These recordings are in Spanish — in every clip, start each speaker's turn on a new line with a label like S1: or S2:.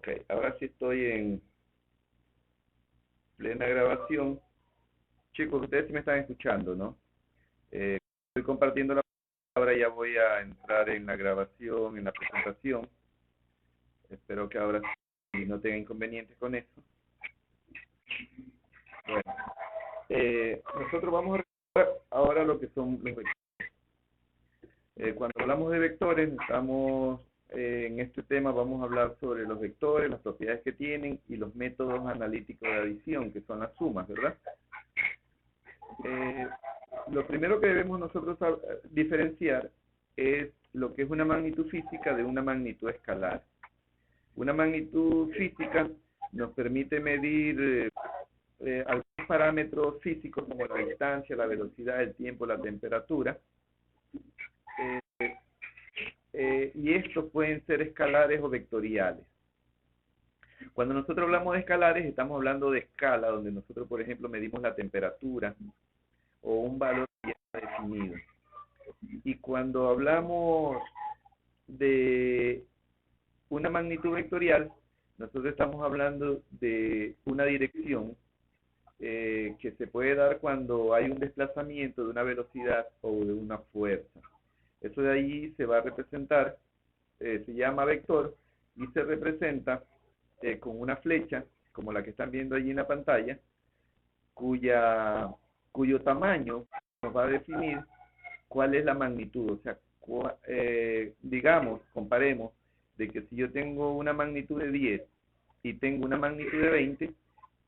S1: Ok, ahora sí estoy en plena grabación. Chicos, ustedes sí me están escuchando, ¿no? Estoy compartiendo la palabra, ya voy a entrar en la grabación, en la presentación. Espero que ahora sí no tenga inconvenientes con eso. Bueno, nosotros vamos a revisar ahora lo que son los vectores. Cuando hablamos de vectores, estamos en este tema vamos a hablar sobre los vectores, las propiedades que tienen y los métodos analíticos de adición, que son las sumas, ¿verdad? Eh, lo primero que debemos nosotros diferenciar es lo que es una magnitud física de una magnitud escalar. Una magnitud física nos permite medir algunos parámetros físicos como la distancia, la velocidad, el tiempo, la temperatura. Y estos pueden ser escalares o vectoriales. Cuando nosotros hablamos de escalares, estamos hablando de escala, donde nosotros, por ejemplo, medimos la temperatura o un valor ya definido. Y cuando hablamos de una magnitud vectorial, nosotros estamos hablando de una dirección que se puede dar cuando hay un desplazamiento de una velocidad o de una fuerza. Eso de ahí se va a representar, se llama vector y se representa con una flecha, como la que están viendo allí en la pantalla, cuyo tamaño nos va a definir cuál es la magnitud. O sea, digamos, comparemos, de que si yo tengo una magnitud de 10 y tengo una magnitud de 20,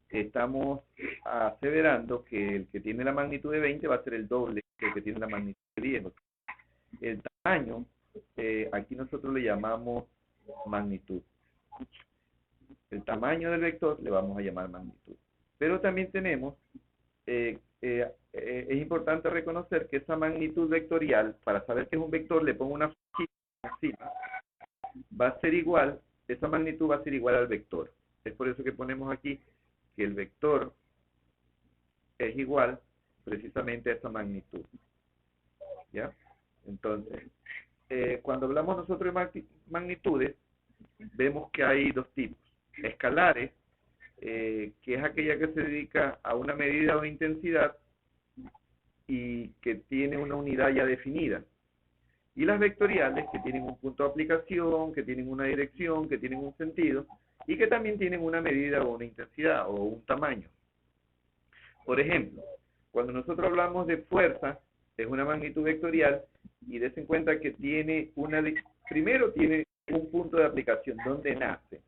S1: estamos aseverando que el que tiene la magnitud de 20 va a ser el doble que el que tiene la magnitud de 10. El tamaño, aquí nosotros le llamamos magnitud. El tamaño del vector le vamos a llamar magnitud. Pero también tenemos, es importante reconocer que esa magnitud vectorial, para saber que es un vector, le pongo una flechita encima, va a ser igual, esa magnitud va a ser igual al vector. Es por eso que ponemos aquí que el vector es igual precisamente a esa magnitud. ¿Ya? Entonces, cuando hablamos nosotros de magnitudes, vemos que hay dos tipos. Escalares, que es aquella que se dedica a una medida o intensidad y que tiene una unidad ya definida. Y las vectoriales, que tienen un punto de aplicación, que tienen una dirección, que tienen un sentido y que también tienen una medida o una intensidad o un tamaño. Por ejemplo, cuando nosotros hablamos de fuerza, es una magnitud vectorial y des en cuenta que tiene primero tiene un punto de aplicación donde nace.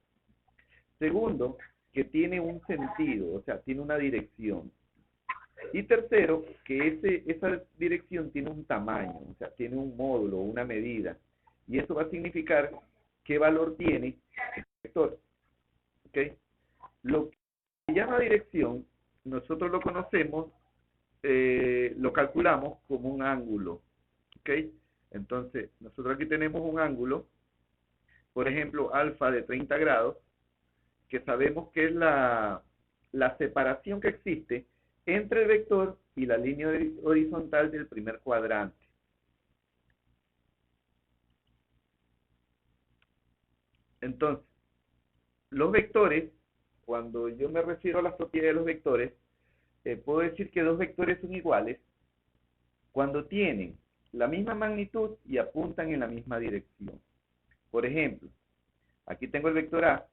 S1: Segundo, que tiene un sentido, o sea, tiene una dirección. Y tercero, que esa dirección tiene un tamaño, o sea, tiene un módulo, una medida. Y eso va a significar qué valor tiene el vector. ¿Okay? Lo que se llama dirección, nosotros lo conocemos, lo calculamos como un ángulo. ¿Okay? Entonces, nosotros aquí tenemos un ángulo, por ejemplo, alfa de 30 grados, que sabemos que es la separación que existe entre el vector y la línea horizontal del primer cuadrante. Entonces, los vectores, cuando yo me refiero a las propiedades de los vectores, puedo decir que dos vectores son iguales cuando tienen la misma magnitud y apuntan en la misma dirección. Por ejemplo, aquí tengo el vector A,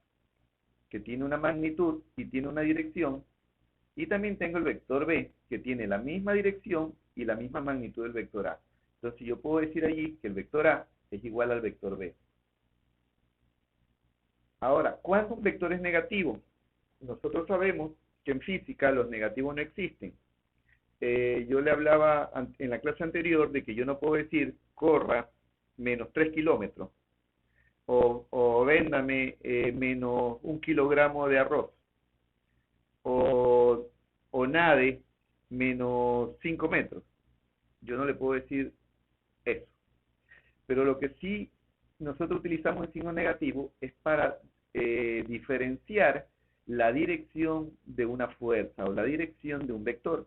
S1: que tiene una magnitud y tiene una dirección, y también tengo el vector B, que tiene la misma dirección y la misma magnitud del vector A. Entonces yo puedo decir allí que el vector A es igual al vector B. Ahora, ¿cuándo un vector es negativo? Nosotros sabemos que en física los negativos no existen. Yo le hablaba en la clase anterior de que yo no puedo decir corra menos 3 kilómetros o véndame menos 1 kilogramo de arroz o nade menos 5 metros. Yo no le puedo decir eso. Pero lo que sí nosotros utilizamos el signo negativo es para diferenciar la dirección de una fuerza o la dirección de un vector.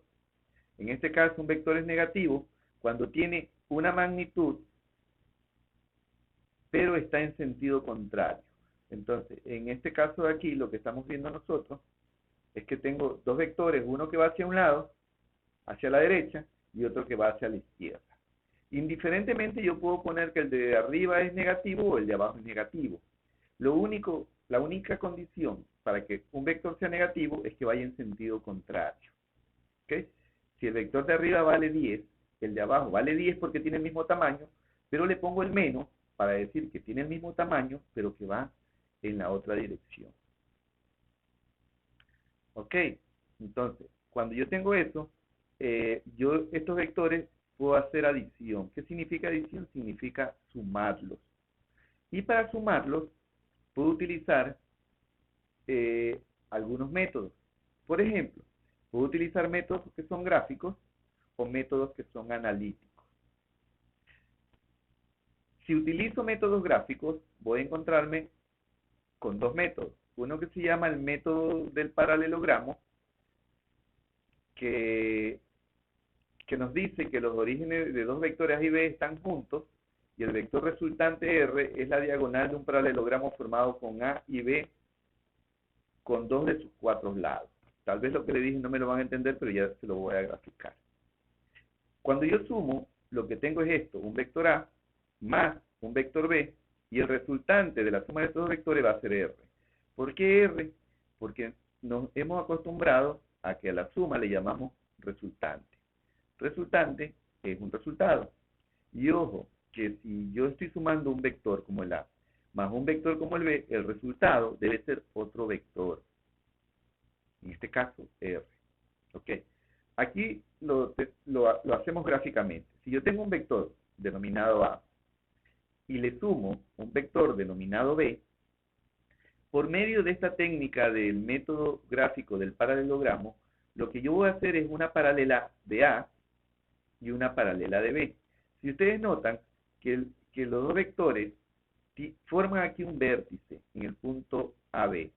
S1: En este caso, un vector es negativo cuando tiene una magnitud, pero está en sentido contrario. Entonces, en este caso de aquí, lo que estamos viendo nosotros es que tengo dos vectores, uno que va hacia un lado, hacia la derecha, y otro que va hacia la izquierda. Indiferentemente yo puedo poner que el de arriba es negativo o el de abajo es negativo. La única condición para que un vector sea negativo es que vaya en sentido contrario. ¿Okay? Si el vector de arriba vale 10, el de abajo vale 10 porque tiene el mismo tamaño, pero le pongo el menos para decir que tiene el mismo tamaño, pero que va en la otra dirección. ¿Ok? Entonces, cuando yo tengo eso, yo estos vectores puedo hacer adición. ¿Qué significa adición? Significa sumarlos. Y para sumarlos, puedo utilizar algunos métodos. Por ejemplo, puedo utilizar métodos que son gráficos o métodos que son analíticos. Si utilizo métodos gráficos, voy a encontrarme con dos métodos. Uno que se llama el método del paralelogramo, que nos dice que los orígenes de dos vectores A y B están juntos y el vector resultante R es la diagonal de un paralelogramo formado con A y B con dos de sus cuatro lados. Tal vez lo que le dije no me lo van a entender, pero ya se lo voy a graficar. Cuando yo sumo, lo que tengo es esto, un vector A más un vector B, y el resultante de la suma de estos dos vectores va a ser R. ¿Por qué R? Porque nos hemos acostumbrado a que a la suma le llamamos resultante. Resultante es un resultado. Y ojo, que si yo estoy sumando un vector como el A más un vector como el B, el resultado debe ser otro vector. En este caso, R. ¿Ok? Aquí lo hacemos gráficamente. Si yo tengo un vector denominado A y le sumo un vector denominado B, por medio de esta técnica del método gráfico del paralelogramo, lo que yo voy a hacer es una paralela de A y una paralela de B. Si ustedes notan que los dos vectores forman aquí un vértice en el punto AB,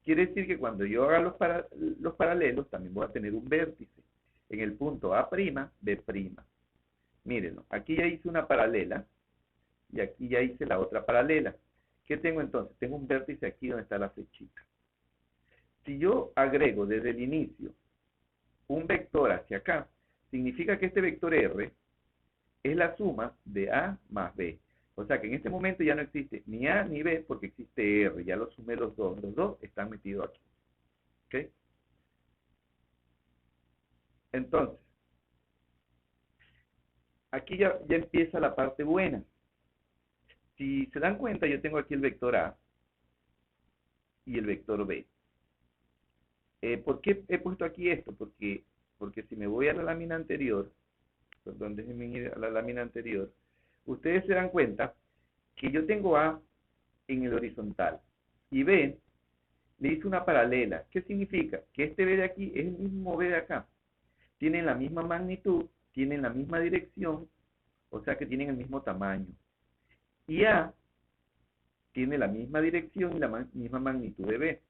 S1: quiere decir que cuando yo haga los paralelos también voy a tener un vértice en el punto A', B'. Mírenlo, aquí ya hice una paralela y aquí ya hice la otra paralela. ¿Qué tengo entonces? Tengo un vértice aquí donde está la flechita. Si yo agrego desde el inicio un vector hacia acá, significa que este vector R es la suma de A más B. O sea que en este momento ya no existe ni A ni B porque existe R. Ya lo sumé los dos. Los dos están metidos aquí. ¿Ok? Entonces, aquí ya empieza la parte buena. Si se dan cuenta, yo tengo aquí el vector A y el vector B. ¿Por qué he puesto aquí esto? Porque si me voy a la lámina anterior, perdón, déjenme ir a la lámina anterior, ustedes se dan cuenta que yo tengo A en el horizontal y B le hice una paralela. ¿Qué significa? Que este B de aquí es el mismo B de acá. Tienen la misma magnitud, tienen la misma dirección, o sea que tienen el mismo tamaño. Y A tiene la misma dirección y la misma magnitud de B.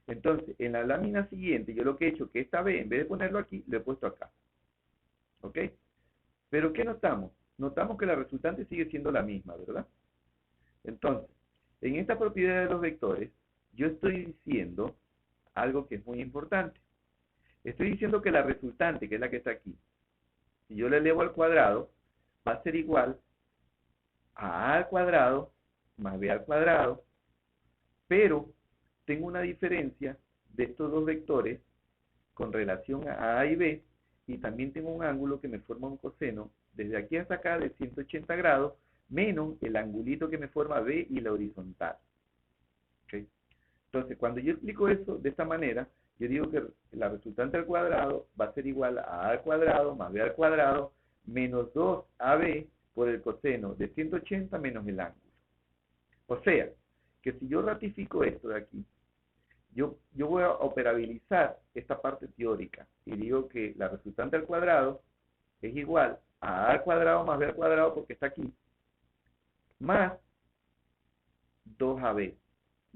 S1: Entonces, en la lámina siguiente, yo lo que he hecho es que esta B, en vez de ponerlo aquí, lo he puesto acá. ¿Ok? Pero ¿qué notamos? Notamos que la resultante sigue siendo la misma, ¿verdad? Entonces, en esta propiedad de los vectores, yo estoy diciendo algo que es muy importante. Estoy diciendo que la resultante, que es la que está aquí, si yo la elevo al cuadrado, va a ser igual a A al cuadrado más B al cuadrado, pero tengo una diferencia de estos dos vectores con relación a A y B, y también tengo un ángulo que me forma un coseno desde aquí hasta acá de 180 grados, menos el angulito que me forma B y la horizontal. ¿Okay? Entonces, cuando yo explico eso de esta manera, yo digo que la resultante al cuadrado va a ser igual a A al cuadrado más B al cuadrado menos 2AB por el coseno de 180 menos el ángulo. O sea, que si yo ratifico esto de aquí, yo voy a operabilizar esta parte teórica y digo que la resultante al cuadrado es igual a A al cuadrado más B al cuadrado porque está aquí, más 2AB.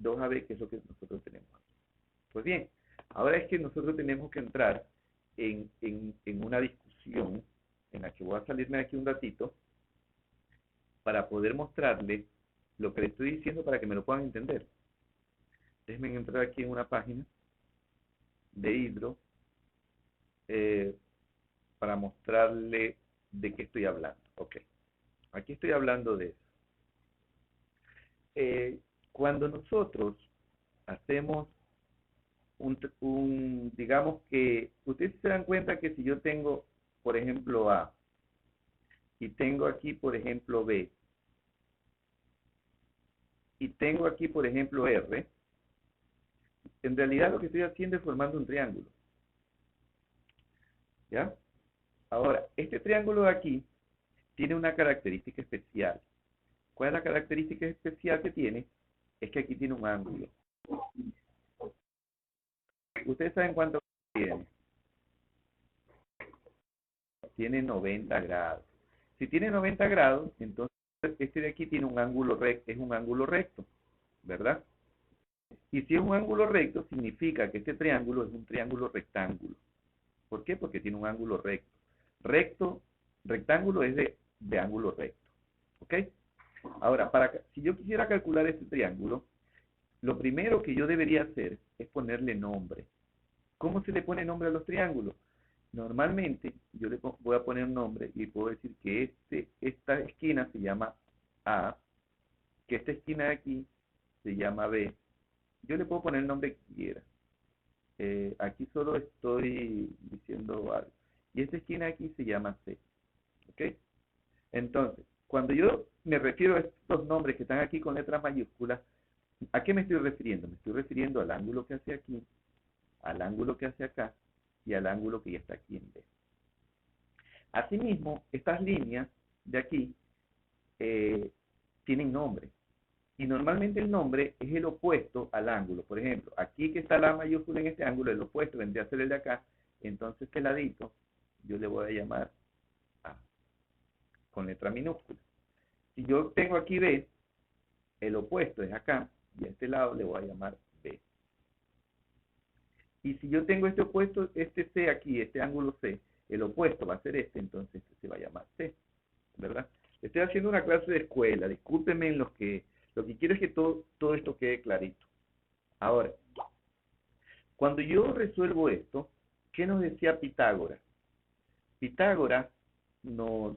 S1: 2AB que es lo que nosotros tenemos aquí. Pues bien, ahora es que nosotros tenemos que entrar en una discusión en la que voy a salirme de aquí un ratito para poder mostrarles lo que les estoy diciendo para que me lo puedan entender. Déjenme entrar aquí en una página de Hydro para mostrarle de qué estoy hablando. Ok, aquí estoy hablando de eso. Cuando nosotros hacemos digamos que, ustedes se dan cuenta que si yo tengo, por ejemplo, A, y tengo aquí, por ejemplo, B, y tengo aquí, por ejemplo, R, en realidad lo que estoy haciendo es formando un triángulo. ¿Ya? Ahora, este triángulo de aquí tiene una característica especial. ¿Cuál es la característica especial que tiene? Es que aquí tiene un ángulo. ¿Ustedes saben cuánto tiene? Tiene 90 grados. Si tiene 90 grados, entonces este de aquí tiene un ángulo recto, es un ángulo recto, ¿verdad? Y si es un ángulo recto, significa que este triángulo es un triángulo rectángulo. ¿Por qué? Porque tiene un ángulo recto. Rectángulo es de ángulo recto. ¿Ok? Ahora, si yo quisiera calcular este triángulo, lo primero que yo debería hacer es ponerle nombre. ¿Cómo se le pone nombre a los triángulos? Normalmente yo le voy a poner nombre y puedo decir que esta esquina se llama A, que esta esquina de aquí se llama B. Yo le puedo poner el nombre que quiera. Aquí solo estoy diciendo algo. Y esta esquina de aquí se llama C. ¿Ok? Entonces, cuando yo me refiero a estos nombres que están aquí con letras mayúsculas, ¿a qué me estoy refiriendo? Me estoy refiriendo al ángulo que hace aquí, al ángulo que hace acá y al ángulo que ya está aquí en B. Asimismo, estas líneas de aquí tienen nombre. Y normalmente el nombre es el opuesto al ángulo. Por ejemplo, aquí que está la mayúscula en este ángulo, el opuesto vendría a ser el de acá. Entonces este ladito yo le voy a llamar A, con letra minúscula. Si yo tengo aquí B, el opuesto es acá, y a este lado le voy a llamar B. Y si yo tengo este opuesto, este C aquí, este ángulo C, el opuesto va a ser este, entonces este se va a llamar C, ¿verdad? Estoy haciendo una clase de escuela, discúlpenme lo que quiero es que todo esto quede clarito. Ahora, cuando yo resuelvo esto, ¿qué nos decía Pitágoras? Pitágoras nos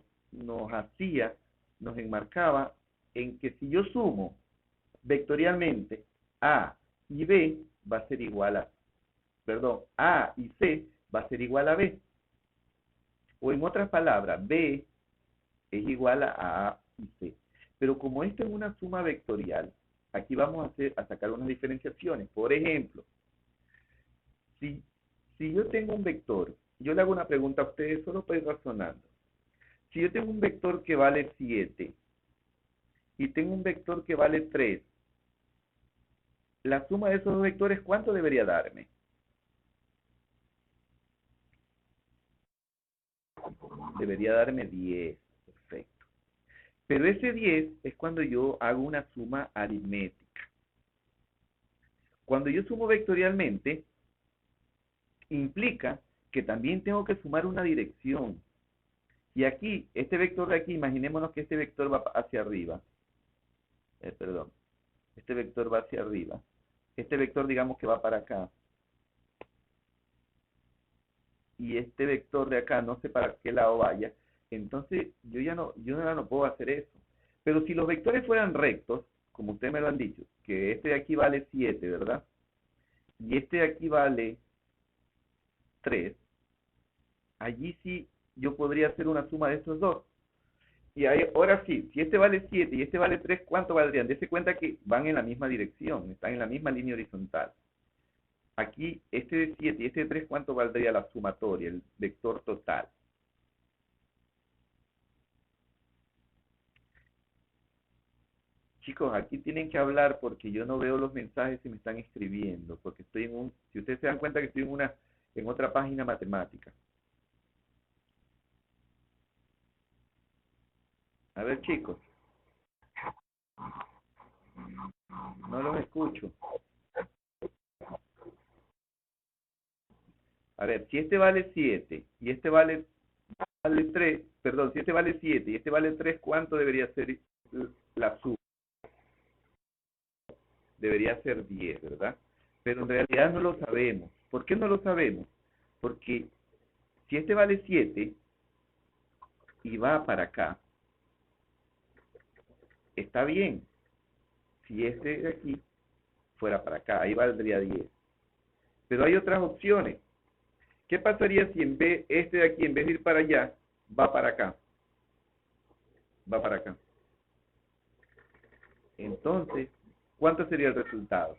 S1: hacía, nos enmarcaba en que si yo sumo vectorialmente A y B, va a ser igual a, perdón, A y C va a ser igual a B. O en otras palabras, B es igual a A y C. Pero como esto es una suma vectorial, aquí vamos a sacar unas diferenciaciones. Por ejemplo, si, si yo tengo un vector, yo le hago una pregunta a ustedes solo para ir razonando. Si yo tengo un vector que vale 7 y tengo un vector que vale 3, la suma de esos dos vectores, ¿cuánto debería darme? Debería darme 10. Perfecto. Pero ese 10 es cuando yo hago una suma aritmética. Cuando yo sumo vectorialmente, implica que también tengo que sumar una dirección. Y aquí, este vector de aquí, imaginémonos que este vector va hacia arriba. Perdón. Este vector va hacia arriba. Este vector, digamos que va para acá. Y este vector de acá, no sé para qué lado vaya. Entonces, yo ya no puedo hacer eso. Pero si los vectores fueran rectos, como ustedes me lo han dicho, que este de aquí vale 7, ¿verdad? Y este de aquí vale 3, allí sí yo podría hacer una suma de estos dos. Y ahí, ahora sí, si este vale 7 y este vale 3, ¿cuánto valdrían? Dese cuenta que van en la misma dirección, están en la misma línea horizontal. Aquí, este de 7 y este de 3, ¿cuánto valdría la sumatoria, el vector total? Chicos, aquí tienen que hablar porque yo no veo los mensajes que me están escribiendo, porque estoy si ustedes se dan cuenta que estoy en otra página matemática. A ver, chicos, no los escucho. A ver, si este vale 7 y este vale 3, perdón, si este vale 7 y este vale 3, ¿cuánto debería ser la suma? debería ser 10, ¿verdad? Pero en realidad no lo sabemos. ¿Por qué no lo sabemos? Porque si este vale 7 y va para acá, está bien. Si este de aquí fuera para acá, ahí valdría 10. Pero hay otras opciones. ¿Qué pasaría si en vez, este de aquí, en vez de ir para allá, va para acá? Va para acá. Entonces, ¿cuánto sería el resultado?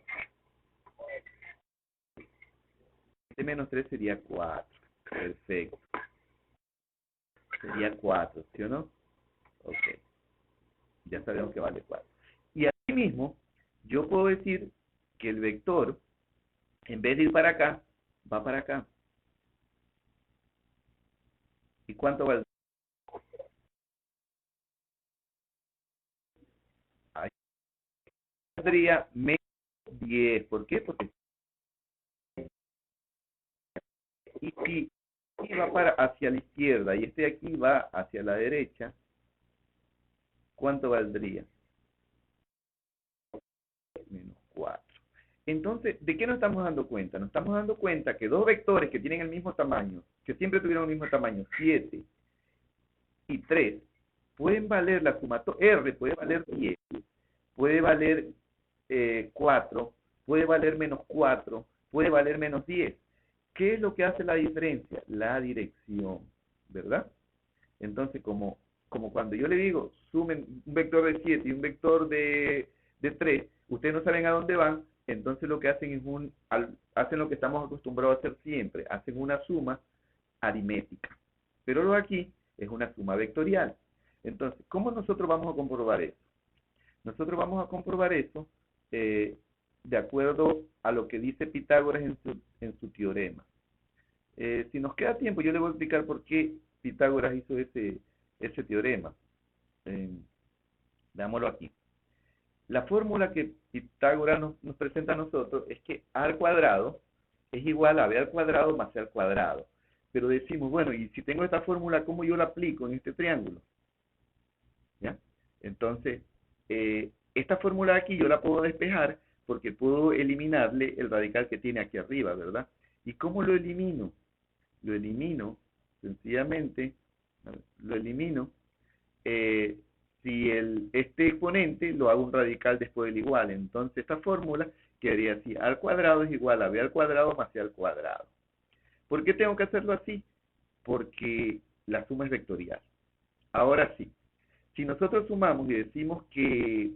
S1: Este menos 3 sería 4. Perfecto. Sería 4, ¿sí o no? Ok. Ya sabemos que vale 4. Y así mismo, yo puedo decir que el vector, en vez de ir para acá, va para acá. ¿Y cuánto valdría? Ahí valdría menos 10. ¿Por qué? Porque y si aquí va para hacia la izquierda y este de aquí va hacia la derecha, ¿cuánto valdría? Menos 4. Entonces, ¿de qué nos estamos dando cuenta? Nos estamos dando cuenta que dos vectores que tienen el mismo tamaño, que siempre tuvieron el mismo tamaño, 7 y 3, pueden valer la sumatoria, R puede valer 10, puede valer 4, puede valer menos 4, puede valer menos 10. ¿Qué es lo que hace la diferencia? La dirección, ¿verdad? Entonces, como cuando yo le digo, sumen un vector de 7 y un vector de 3, ustedes no saben a dónde van, entonces lo que hacen es hacen lo que estamos acostumbrados a hacer siempre, hacen una suma aritmética. Pero lo de aquí es una suma vectorial. Entonces, ¿cómo nosotros vamos a comprobar eso? Nosotros vamos a comprobar eso de acuerdo a lo que dice Pitágoras en su teorema. Si nos queda tiempo, yo le voy a explicar por qué Pitágoras hizo ese teorema. Eh, Veámoslo aquí. La fórmula que Pitágoras nos presenta a nosotros es que a al cuadrado es igual a b al cuadrado más c al cuadrado. Pero decimos, bueno, y si tengo esta fórmula, ¿cómo yo la aplico en este triángulo? ¿Ya? Entonces, esta fórmula aquí yo la puedo despejar porque puedo eliminarle el radical que tiene aquí arriba, ¿verdad? ¿Y cómo lo elimino? Lo elimino, sencillamente, lo elimino, eh, si este exponente lo hago un radical después del igual. Entonces esta fórmula quedaría así, a al cuadrado es igual a b al cuadrado más c al cuadrado. ¿Por qué tengo que hacerlo así? Porque la suma es vectorial. Ahora sí, si nosotros sumamos y decimos que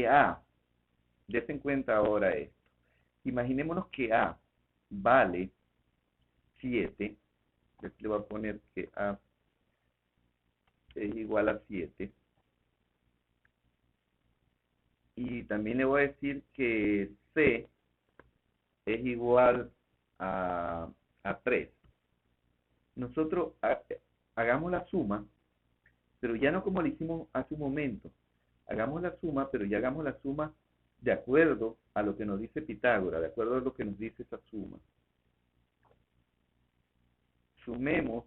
S1: A, dense en cuenta ahora esto, imaginémonos que A vale 7, le voy a poner que A es igual a 7, y también le voy a decir que C es igual a 3. Nosotros hagamos la suma, pero ya no como lo hicimos hace un momento. Hagamos la suma, pero ya hagamos la suma de acuerdo a lo que nos dice Pitágoras, de acuerdo a lo que nos dice esa suma. Sumemos,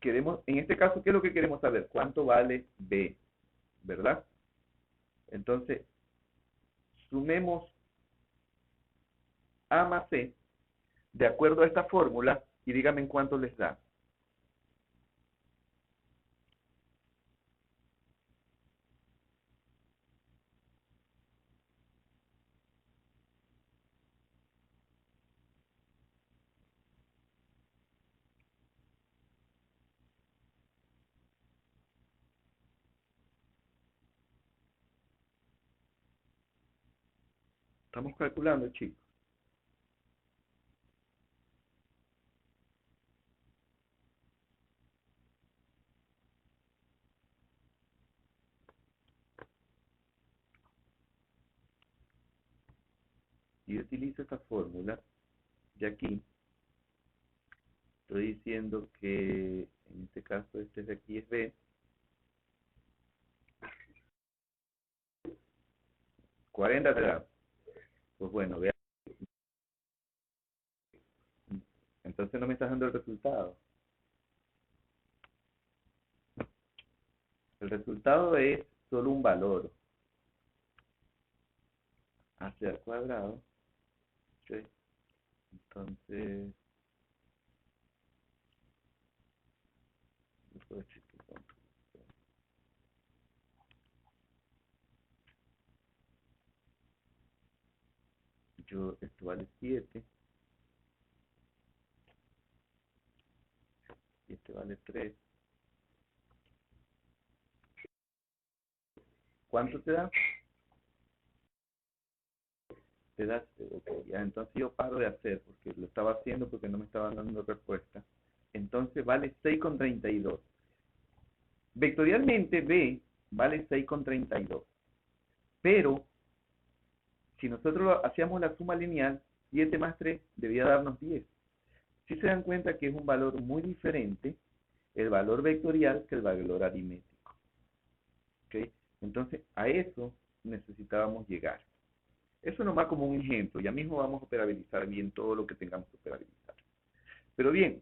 S1: en este caso, ¿qué es lo que queremos saber? ¿Cuánto vale B? ¿Verdad? Entonces, sumemos A más C de acuerdo a esta fórmula y díganme en cuánto les da. Estamos calculando, chicos. Y yo utilizo esta fórmula de aquí. Estoy diciendo que en este caso este de aquí es B. 40 te da. Pues bueno, vea. Entonces no me estás dando el resultado. El resultado es solo un valor. AC al cuadrado. Ok. Entonces, puedo decir que esto vale 7 y este vale 3. ¿Cuánto te da? Te da, ok, ya, entonces yo paro de hacer porque lo estaba haciendo porque no me estaban dando respuesta. Entonces vale 6,32. Vectorialmente B vale 6,32. Pero si nosotros hacíamos la suma lineal, 7 más 3 debía darnos 10. Si se dan cuenta que es un valor muy diferente el valor vectorial que el valor aritmético. ¿Ok? Entonces a eso necesitábamos llegar. Eso nomás como un ejemplo. Ya mismo vamos a operabilizar bien todo lo que tengamos que operabilizar. Pero bien,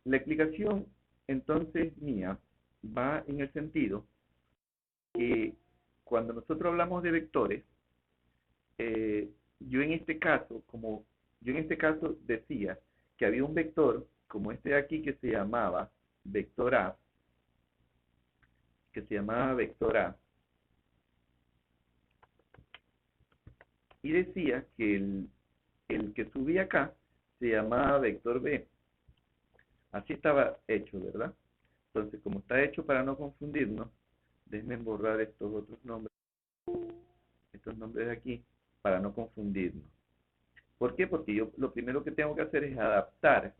S1: la explicación entonces mía va en el sentido que cuando nosotros hablamos de vectores, yo en este caso, decía que había un vector como este de aquí que se llamaba vector A, y decía que el que subía acá se llamaba vector B. Así estaba hecho, ¿verdad? Entonces, como está hecho para no confundirnos, déjenme borrar estos nombres de aquí, para no confundirnos. ¿Por qué? Porque yo lo primero que tengo que hacer es adaptar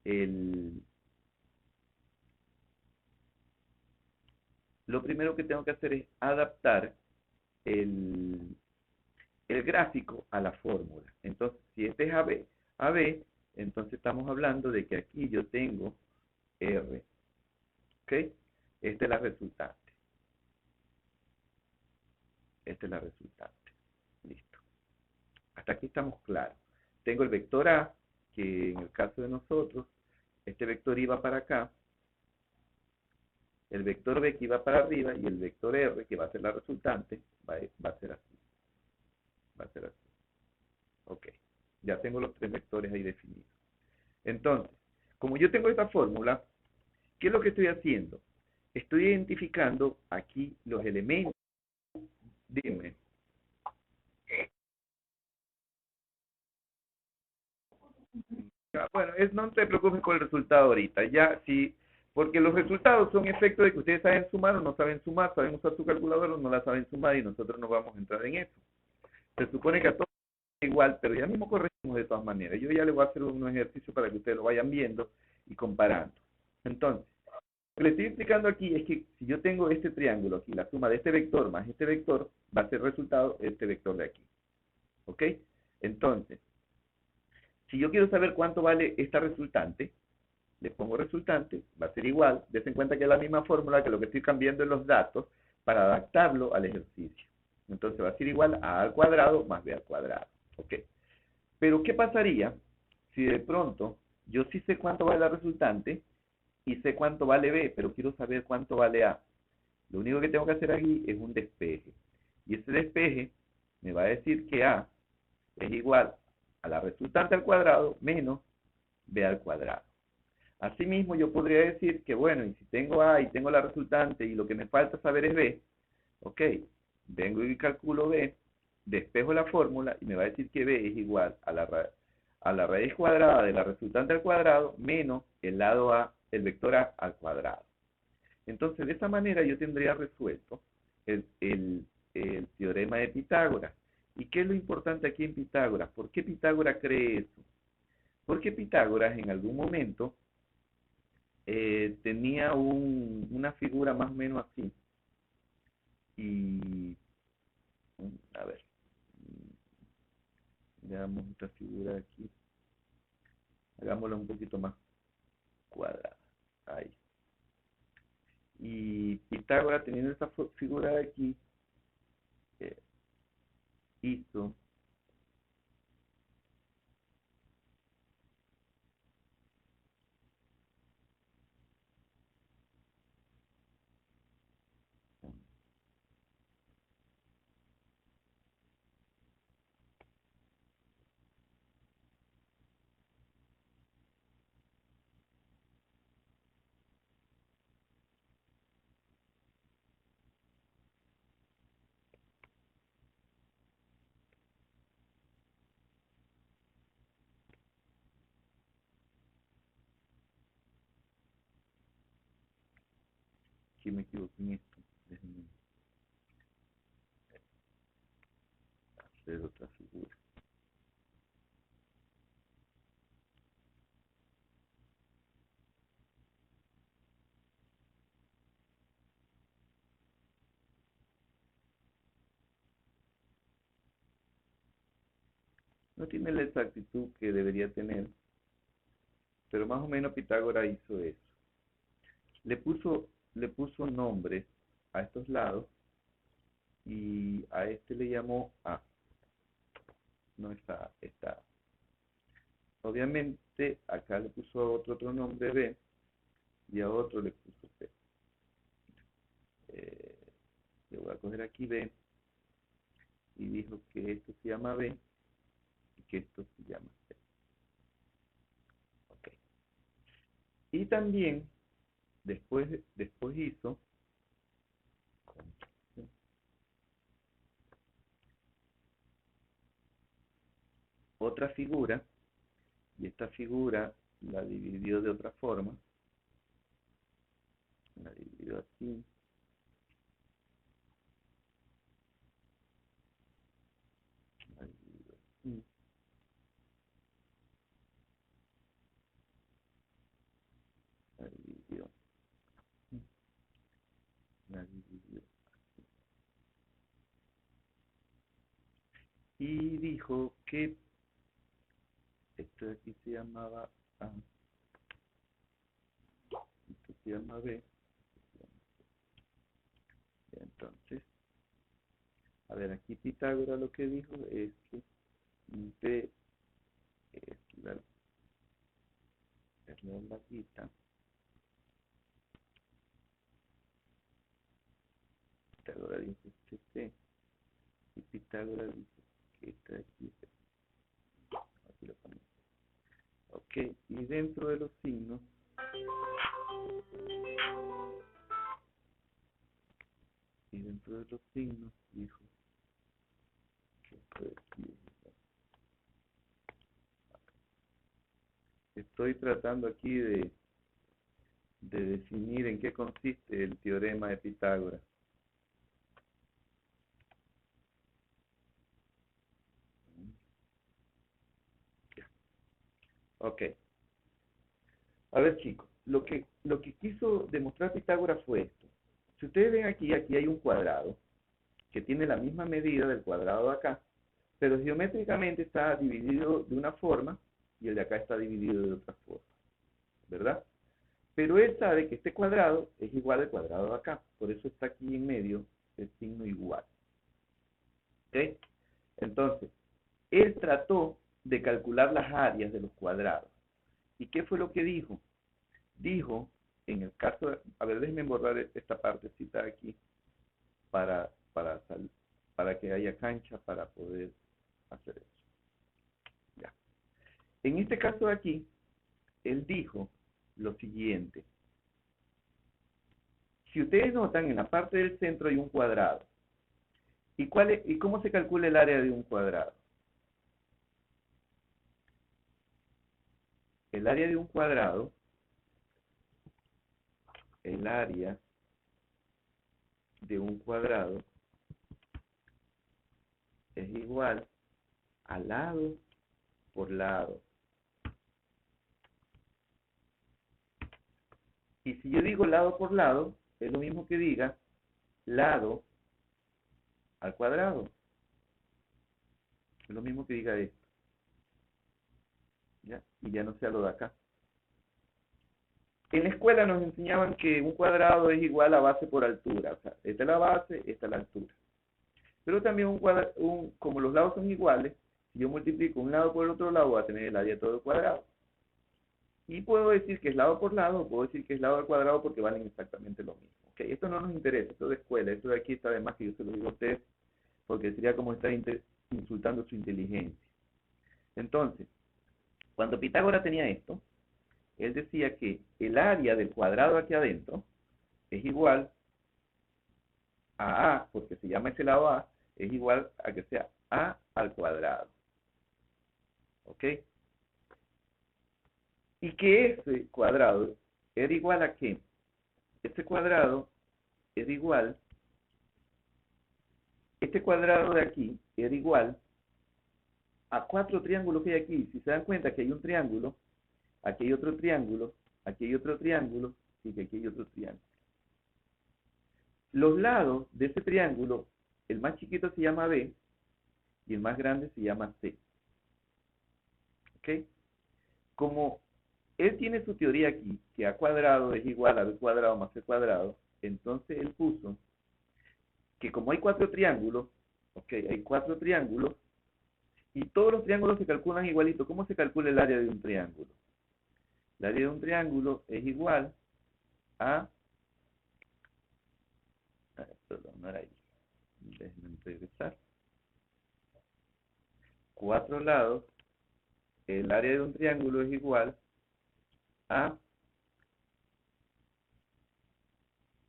S1: el... Lo primero que tengo que hacer es adaptar el, el gráfico a la fórmula. Entonces, si este es AB, entonces estamos hablando de que aquí yo tengo R. ¿Ok? Esta es la resultante. Esta es la resultante. Listo. Hasta aquí estamos claros. Tengo el vector A, que en el caso de nosotros, este vector iba para acá, el vector B que iba para arriba y el vector R, que va a ser la resultante, va a ser así. Va a ser así. Ok. Ya tengo los tres vectores ahí definidos. Entonces, como yo tengo esta fórmula, ¿qué es lo que estoy haciendo? Estoy identificando aquí los elementos. Dime. Bueno, no te preocupes con el resultado ahorita. Ya, sí, porque los resultados son efecto de que ustedes saben sumar o no saben sumar, saben usar su calculadora o no la saben sumar y nosotros no vamos a entrar en eso. Se supone que a todos es igual, pero ya mismo corregimos de todas maneras. Yo ya les voy a hacer un ejercicio para que ustedes lo vayan viendo y comparando. Entonces, lo que les estoy explicando aquí es que si yo tengo este triángulo aquí, la suma de este vector más este vector, va a ser resultado de este vector de aquí. ¿Ok? Entonces, si yo quiero saber cuánto vale esta resultante, le pongo resultante, va a ser igual, des en cuenta que es la misma fórmula, que lo que estoy cambiando en los datos para adaptarlo al ejercicio. Entonces va a ser igual a al cuadrado más b al cuadrado. ¿Ok? Pero ¿qué pasaría si de pronto yo sí sé cuánto vale la resultante y sé cuánto vale b, pero quiero saber cuánto vale a? Lo único que tengo que hacer aquí es un despeje. Y ese despeje me va a decir que a es igual a la resultante al cuadrado menos b al cuadrado. Asimismo, yo podría decir que, bueno, y si tengo A y tengo la resultante y lo que me falta saber es B, ok, vengo y calculo B, despejo la fórmula y me va a decir que B es igual a la raíz cuadrada de la resultante al cuadrado menos el lado A, el vector A al cuadrado. Entonces, de esa manera yo tendría resuelto el teorema de Pitágoras. ¿Y qué es lo importante aquí en Pitágoras? ¿Por qué Pitágoras cree eso? Porque Pitágoras en algún momento tenía una figura más o menos así. Y, a ver, veamos esta figura aquí. Hagámosla un poquito más cuadrada. Ahí. Y Pitágoras, teniendo esta figura de aquí, eh, hizo que me equivoqué en esto. Déjenme hacer otra figura. No tiene la exactitud que debería tener, pero más o menos Pitágoras hizo eso. Le puso nombres a estos lados y a este le llamó A. No está, está. Obviamente acá le puso a otro nombre B y a otro le puso C. Eh, le voy a coger aquí B y dijo que esto se llama B y que esto se llama C. Okay. Y también después hizo otra figura y esta figura la dividió de otra forma. La dividió así. La dividió así. La dividió así. La dividió. Y dijo que esto de aquí se llamaba A, esto se llama B. Entonces, a ver, aquí Pitágoras lo que dijo es que B es la larguita. Pitágoras dice que C y Pitágoras dice que esta de aquí es aquí lo ponemos. Ok, y dentro de los signos, dijo que esto de aquí es. Estoy tratando aquí de definir en qué consiste el teorema de Pitágoras. Ok. A ver, chicos, lo que quiso demostrar Pitágoras fue esto. Si ustedes ven aquí, aquí hay un cuadrado que tiene la misma medida del cuadrado de acá, pero geométricamente está dividido de una forma y el de acá está dividido de otra forma, ¿verdad? Pero él sabe que este cuadrado es igual al cuadrado de acá, por eso está aquí en medio el signo igual. ¿Ok? Entonces, él trató de calcular las áreas de los cuadrados. ¿Y qué fue lo que dijo? Dijo, en el caso, a ver, déjenme borrar esta partecita aquí para, para, para que haya cancha para poder hacer eso. Ya. En este caso de aquí, él dijo lo siguiente. Si ustedes notan, en la parte del centro hay un cuadrado. ¿Y cómo se calcula el área de un cuadrado? El área de un cuadrado, el área de un cuadrado es igual a lado por lado. Y si yo digo lado por lado, es lo mismo que diga lado al cuadrado. Es lo mismo que diga esto. ¿Ya? Y ya no sea lo de acá. En la escuela nos enseñaban que un cuadrado es igual a base por altura. O sea, esta es la base, esta es la altura. Pero también como los lados son iguales, si yo multiplico un lado por el otro lado, voy a tener el área de todo el cuadrado. Y puedo decir que es lado por lado, puedo decir que es lado al cuadrado porque valen exactamente lo mismo. ¿Okay? Esto no nos interesa, esto de escuela, esto de aquí está de más que yo se lo digo a ustedes, porque sería como estar insultando su inteligencia. Entonces, cuando Pitágoras tenía esto, él decía que el área del cuadrado aquí adentro es igual a, porque se llama ese lado A, es igual a que sea A al cuadrado. ¿Ok? Y que ese cuadrado era igual a qué? Este cuadrado era igual, este cuadrado de aquí era igual a 4 triángulos que hay aquí. Si se dan cuenta que hay un triángulo, aquí hay otro triángulo, aquí hay otro triángulo y que aquí hay otro triángulo. Los lados de ese triángulo, el más chiquito se llama B y el más grande se llama C. ¿Ok? Como él tiene su teoría aquí, que A cuadrado es igual a B cuadrado más C cuadrado, entonces él puso que como hay 4 triángulos, ok, hay 4 triángulos, y todos los triángulos se calculan igualito. ¿Cómo se calcula el área de un triángulo? El área de un triángulo es igual a... perdón, no era ahí. Déjenme regresar. 4 lados. El área de un triángulo es igual a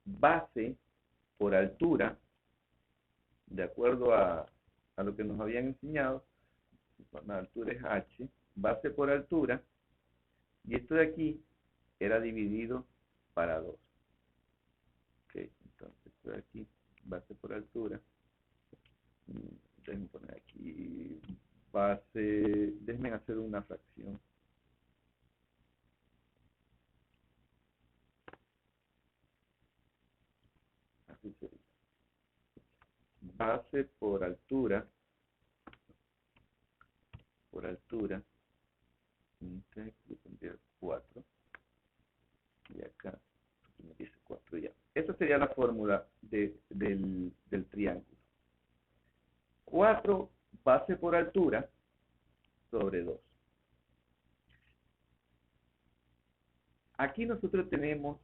S1: base por altura, de acuerdo a lo que nos habían enseñado. La altura es h, base por altura, y esto de aquí era dividido para 2. Ok, entonces esto de aquí, base por altura, déjenme poner aquí base, déjenme hacer una fracción. Así sería. Base por altura, yo pondría 4, y acá me dice 4 ya. Esa sería la fórmula del triángulo. 4 base por altura sobre 2. Aquí nosotros tenemos,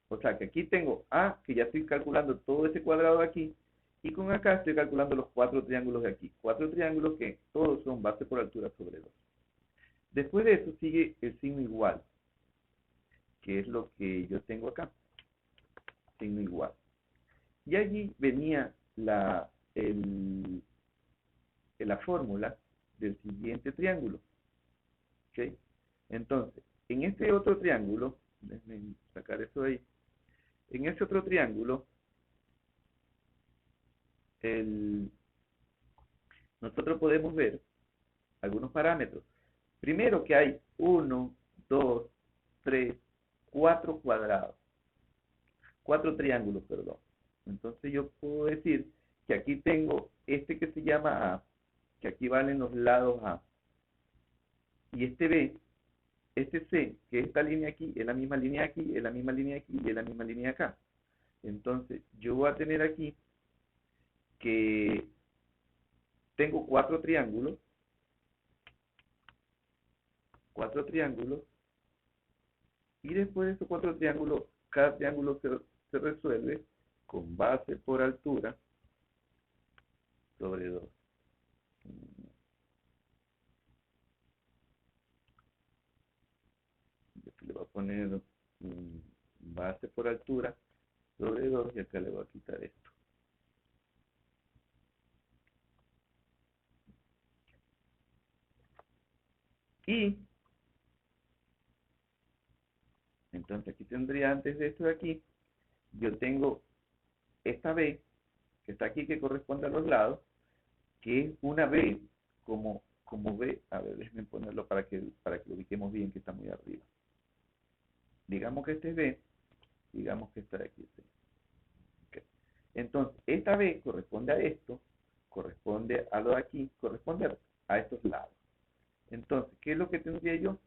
S1: o sea que aquí tengo A, que ya estoy calculando todo ese cuadrado de aquí, y con acá estoy calculando los 4 triángulos de aquí. 4 triángulos que todos son base por altura sobre 2. Después de eso sigue el signo igual, que es lo que yo tengo acá. Signo igual. Y allí venía la fórmula del siguiente triángulo. ¿Ok? Entonces, en este otro triángulo, déjenme sacar eso de ahí. En ese otro triángulo, nosotros podemos ver algunos parámetros. Primero que hay 1, 2, 3, 4 cuadrados. 4 triángulos, perdón. Entonces yo puedo decir que aquí tengo este que se llama A, que aquí valen los lados A. Y este B, este C, que esta línea aquí, es la misma línea aquí, es la misma línea aquí y es la misma línea acá. Entonces yo voy a tener aquí que tengo 4 triángulos, y después de esos 4 triángulos, cada triángulo se resuelve con base por altura sobre 2. Aquí le voy a poner base por altura sobre 2 y acá le voy a quitar esto. Y entonces aquí tendría, antes de esto de aquí, yo tengo esta B, que está aquí, que corresponde a los lados, que es una B como B. A ver, déjenme ponerlo para que lo ubiquemos bien, que está muy arriba. Digamos que este es B, digamos que esta de aquí es C. Okay. Entonces, esta B corresponde a esto, corresponde a lo de aquí, corresponde a estos lados. Entonces, ¿qué es lo que tendría yo?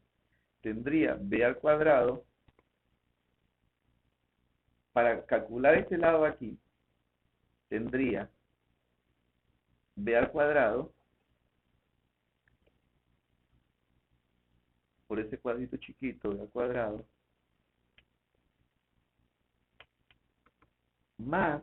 S1: Tendría B al cuadrado, para calcular este lado de aquí, tendría B al cuadrado por ese cuadrito chiquito, B al cuadrado, más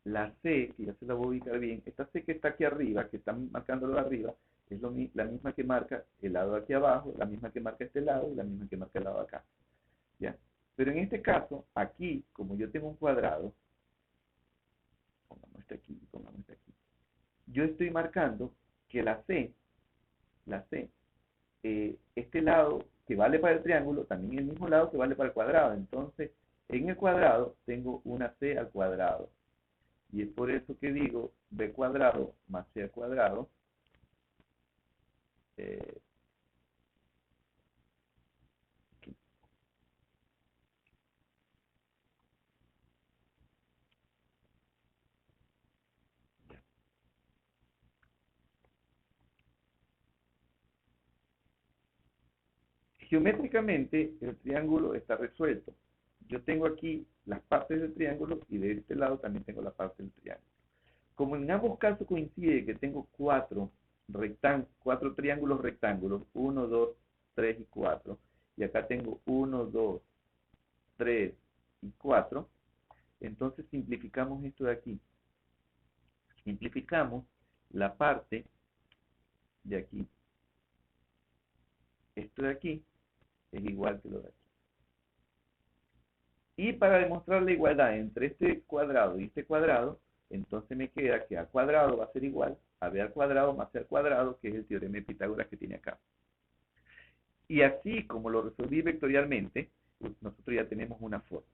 S1: la C, que ya se la voy a ubicar bien. Esta C que está aquí arriba, que está marcándolo de arriba, es la misma que marca el lado de aquí abajo, la misma que marca este lado y la misma que marca el lado de acá. ¿Ya? Pero en este caso, aquí, como yo tengo un cuadrado, pongamos este aquí, yo estoy marcando que la C, este lado que vale para el triángulo, también es el mismo lado que vale para el cuadrado. Entonces, En el cuadrado tengo una c al cuadrado. Y es por eso que digo b cuadrado más c al cuadrado eh, geométricamente el triángulo está resuelto. Yo tengo aquí las partes del triángulo y de este lado también tengo la parte del triángulo. Como en ambos casos coincide que tengo cuatro triángulos rectángulos, 1, 2, 3 y 4, y acá tengo 1, 2, 3 y 4, entonces simplificamos esto de aquí. Simplificamos la parte de aquí. Esto de aquí es igual que lo de aquí. Y para demostrar la igualdad entre este cuadrado y este cuadrado, entonces me queda que a cuadrado va a ser igual a b al cuadrado más c al cuadrado, que es el teorema de Pitágoras que tiene acá. Y así como lo resolví vectorialmente, nosotros ya tenemos una fórmula.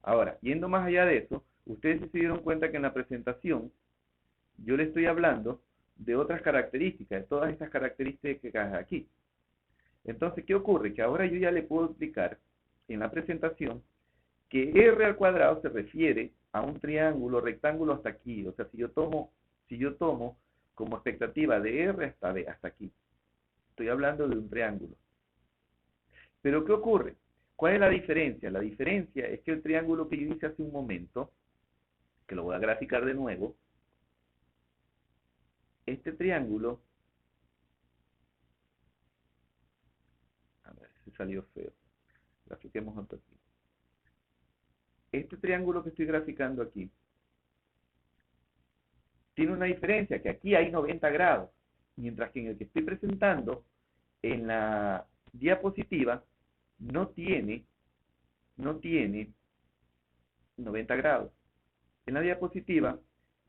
S1: Ahora, yendo más allá de eso, ustedes se dieron cuenta que en la presentación yo le estoy hablando de otras características, de todas estas características que hay aquí. Entonces, ¿qué ocurre? Que ahora yo ya le puedo explicar en la presentación que r al cuadrado se refiere a un triángulo rectángulo hasta aquí. O sea, si yo tomo como expectativa de r hasta b, hasta aquí, estoy hablando de un triángulo. Pero ¿qué ocurre? ¿Cuál es la diferencia? La diferencia es que el triángulo que yo hice hace un momento, que lo voy a graficar de nuevo, este triángulo, a ver si salió feo, grafiquemos otro aquí. Este triángulo que estoy graficando aquí, tiene una diferencia, que aquí hay 90 grados, mientras que en el que estoy presentando, en la diapositiva, no tiene 90 grados. En la diapositiva,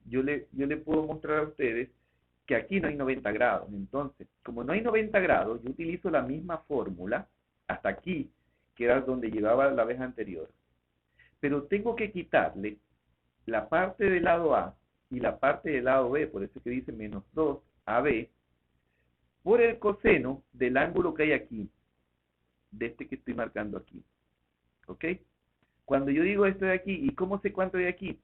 S1: yo le puedo mostrar a ustedes que aquí no hay 90 grados. Entonces, como no hay 90 grados, yo utilizo la misma fórmula hasta aquí, que era donde llevaba la vez anterior. Pero tengo que quitarle la parte del lado A y la parte del lado B, por eso que dice menos 2 AB, por el coseno del ángulo que hay aquí, de este que estoy marcando aquí. ¿Ok? Cuando yo digo esto de aquí, ¿y cómo sé cuánto hay aquí?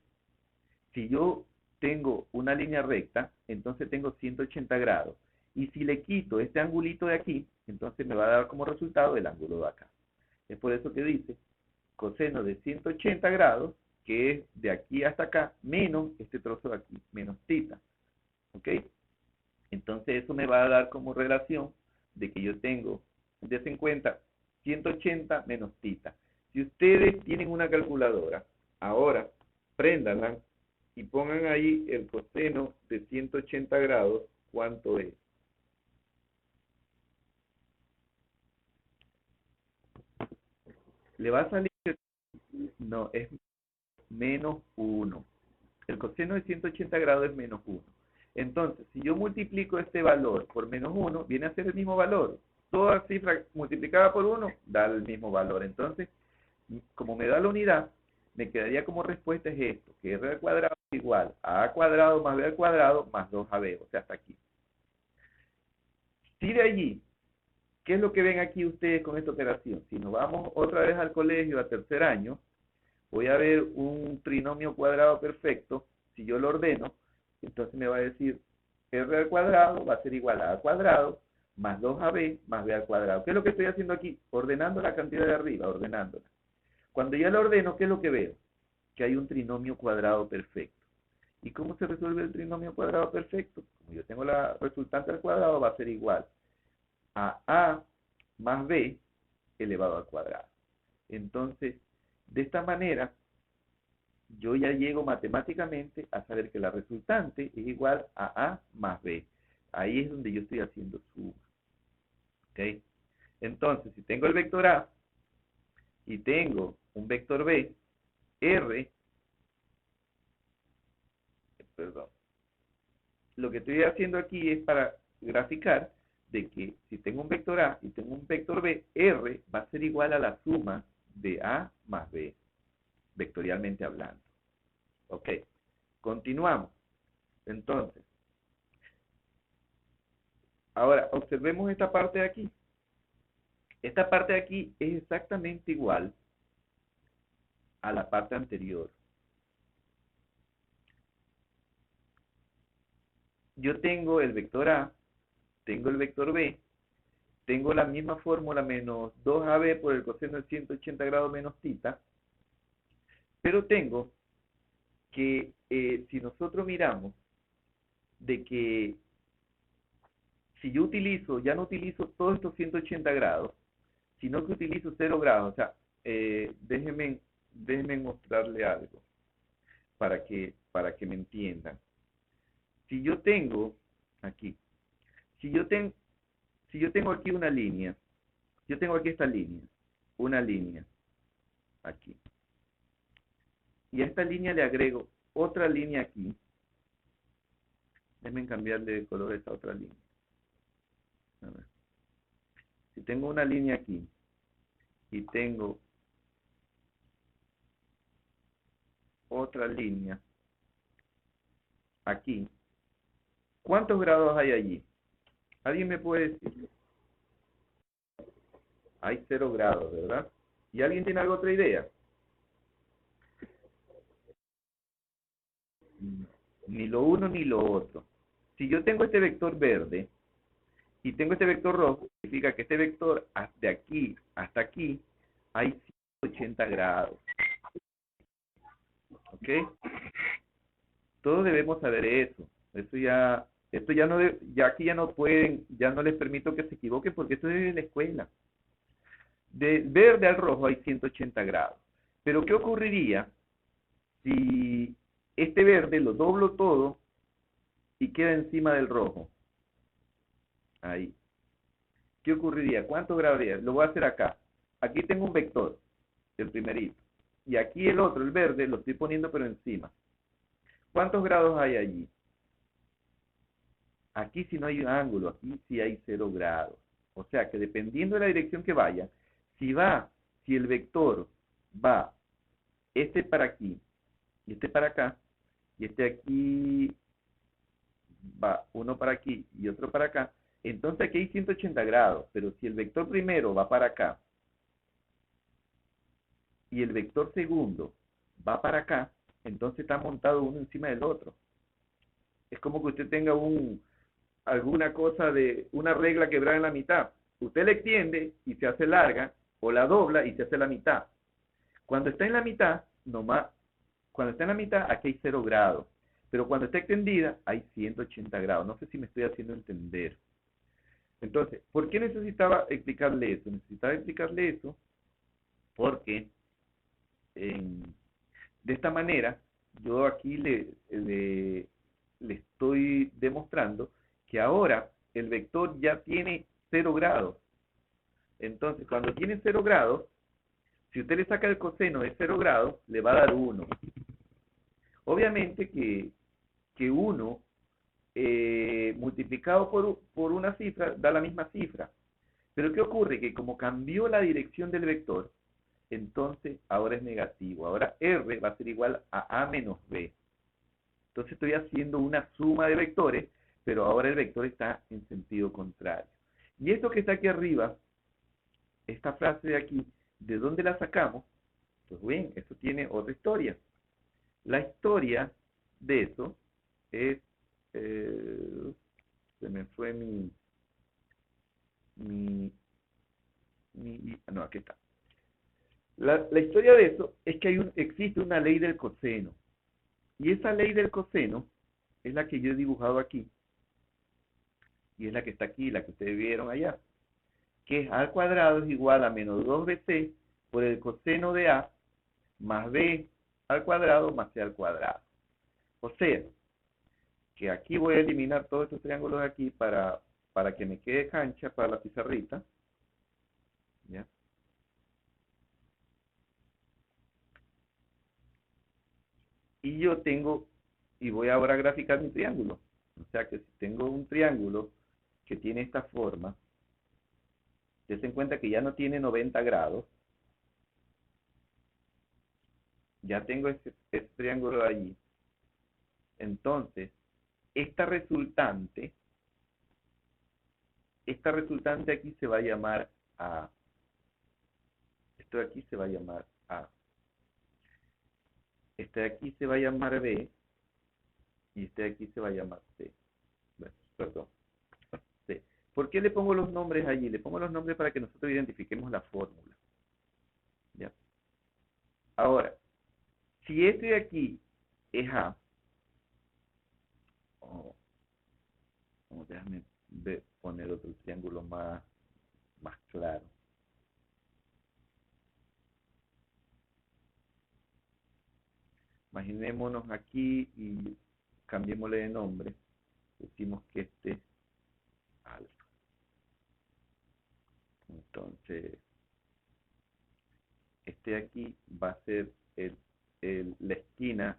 S1: Si yo tengo una línea recta, entonces tengo 180 grados. Y si le quito este angulito de aquí, entonces me va a dar como resultado el ángulo de acá. Es por eso que dice coseno de 180 grados, que es de aquí hasta acá, menos este trozo de aquí, menos tita. ¿Ok? Entonces eso me va a dar como relación de que yo tengo, dense en cuenta, 180 menos tita. Si ustedes tienen una calculadora, ahora préndanla y pongan ahí el coseno de 180 grados, ¿cuánto es? Le va a salir, no, es menos 1. El coseno de 180 grados es menos 1. Entonces, si yo multiplico este valor por menos 1, viene a ser el mismo valor. Toda cifra multiplicada por 1 da el mismo valor. Entonces, como me da la unidad, me quedaría como respuesta es esto, que r al cuadrado es igual a cuadrado más b al cuadrado más 2ab, o sea, hasta aquí. Si de allí, ¿qué es lo que ven aquí ustedes con esta operación? Si nos vamos otra vez al colegio a tercer año, voy a ver un trinomio cuadrado perfecto. Si yo lo ordeno, entonces me va a decir r al cuadrado va a ser igual a cuadrado más 2ab más b al cuadrado. ¿Qué es lo que estoy haciendo aquí? Ordenando la cantidad de arriba, ordenándola. Cuando ya lo ordeno, ¿qué es lo que veo? Que hay un trinomio cuadrado perfecto. ¿Y cómo se resuelve el trinomio cuadrado perfecto? Como yo tengo la resultante al cuadrado, va a ser igual a más b elevado al cuadrado. Entonces, de esta manera, yo ya llego matemáticamente a saber que la resultante es igual a más b. Ahí es donde yo estoy haciendo suma. ¿Ok? Entonces, si tengo el vector A y tengo un vector B, R, perdón, lo que estoy haciendo aquí es para graficar de que si tengo un vector A y tengo un vector B, R va a ser igual a la suma de A más B, vectorialmente hablando. Ok, continuamos. Entonces, ahora observemos esta parte de aquí. Esta parte de aquí es exactamente igual a la parte anterior. Yo tengo el vector A, tengo el vector B, tengo la misma fórmula menos 2AB por el coseno de 180 grados menos θ, pero tengo que, si nosotros miramos, de que si yo utilizo, ya no utilizo todos estos 180 grados, sino que utilizo 0 grados, o sea, déjenme mostrarle algo para que me entiendan. Si yo tengo aquí, si yo tengo aquí una línea, yo tengo aquí esta línea, una línea, aquí, y a esta línea le agrego otra línea aquí, déjenme cambiarle de color a esta otra línea. A ver. Si tengo una línea aquí y tengo otra línea aquí, ¿cuántos grados hay allí? ¿Alguien me puede decir? Hay 0 grados, ¿verdad? ¿Y alguien tiene alguna otra idea? Ni lo uno ni lo otro. Si yo tengo este vector verde y tengo este vector rojo, significa que este vector de aquí hasta aquí hay 180 grados. ¿Ok? Todos debemos saber eso. Esto ya no, ya aquí ya no pueden, ya no les permito que se equivoquen porque esto es de la escuela. De verde al rojo hay 180 grados. Pero ¿qué ocurriría si este verde lo doblo todo y queda encima del rojo? Ahí. ¿Qué ocurriría? ¿Cuántos grados habría? Lo voy a hacer acá. Aquí tengo un vector, el primerito. Y aquí el otro, el verde, lo estoy poniendo pero encima. ¿Cuántos grados hay allí? Aquí si no hay un ángulo, aquí sí hay 0 grados. O sea que dependiendo de la dirección que vaya, si el vector va este para aquí y este para acá, y este aquí va uno para aquí y otro para acá, entonces aquí hay 180 grados, pero si el vector primero va para acá y el vector segundo va para acá, entonces está montado uno encima del otro. Es como que usted tenga alguna cosa de una regla quebrada en la mitad. Usted la extiende y se hace larga, o la dobla y se hace la mitad. Cuando está en la mitad, cuando está en la mitad, aquí hay 0 grados. Pero cuando está extendida, hay 180 grados. No sé si me estoy haciendo entender. Entonces, ¿por qué necesitaba explicarle eso? Necesitaba explicarle eso porque de esta manera, yo aquí le estoy demostrando que ahora el vector ya tiene 0 grados. Entonces, cuando tiene 0 grados, si usted le saca el coseno de 0 grados, le va a dar 1. Obviamente que 1 multiplicado por una cifra da la misma cifra. Pero ¿qué ocurre? Que como cambió la dirección del vector, entonces ahora es negativo. Ahora R va a ser igual a menos B. Entonces estoy haciendo una suma de vectores, pero ahora el vector está en sentido contrario. Y esto que está aquí arriba, esta frase de aquí, ¿de dónde la sacamos? Pues bien, eso tiene otra historia. La historia de eso es, se me fue no, aquí está. La historia de eso es que existe una ley del coseno. Y esa ley del coseno es la que yo he dibujado aquí. Y es la que está aquí, la que ustedes vieron allá. Que es A al cuadrado es igual a menos 2bc por el coseno de A más B al cuadrado más C al cuadrado. O sea, que aquí voy a eliminar todos estos triángulos de aquí para que me quede cancha para la pizarrita. ¿Ya? Y yo tengo, y voy ahora a graficar mi triángulo. O sea que si tengo un triángulo que tiene esta forma, se en cuenta que ya no tiene 90 grados, Ya tengo ese triángulo allí. Entonces, esta resultante aquí se va a llamar A. Esto de aquí se va a llamar A. Este de aquí se va a llamar B. Y este de aquí se va a llamar C. Bueno, perdón, C. ¿Por qué le pongo los nombres allí? Le pongo los nombres para que nosotros identifiquemos la fórmula. ¿Ya? Ahora, si este de aquí es A, oh, déjame poner otro triángulo más claro. Imaginémonos aquí y cambiémosle de nombre. Decimos que este es alfa. Entonces, este de aquí va a ser la esquina.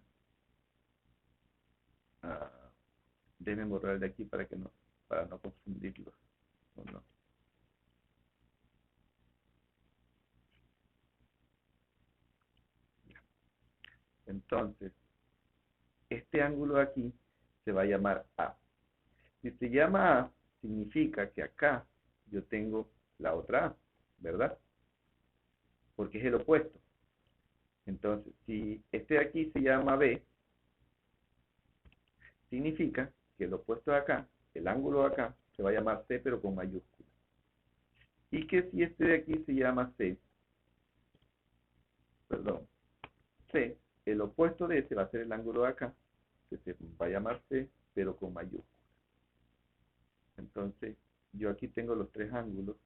S1: Déjenme borrar de aquí para no confundirlos. No. Entonces, este ángulo de aquí se va a llamar A. Si se llama A, significa que acá yo tengo la otra A, ¿verdad? Porque es el opuesto. Entonces, si este de aquí se llama B, significa que el opuesto de acá, el ángulo de acá, se va a llamar C, pero con mayúscula. Y que si este de aquí se llama C, perdón, C, el opuesto de ese va a ser el ángulo de acá, que se va a llamar C, pero con mayúscula. Entonces, yo aquí tengo los tres ángulos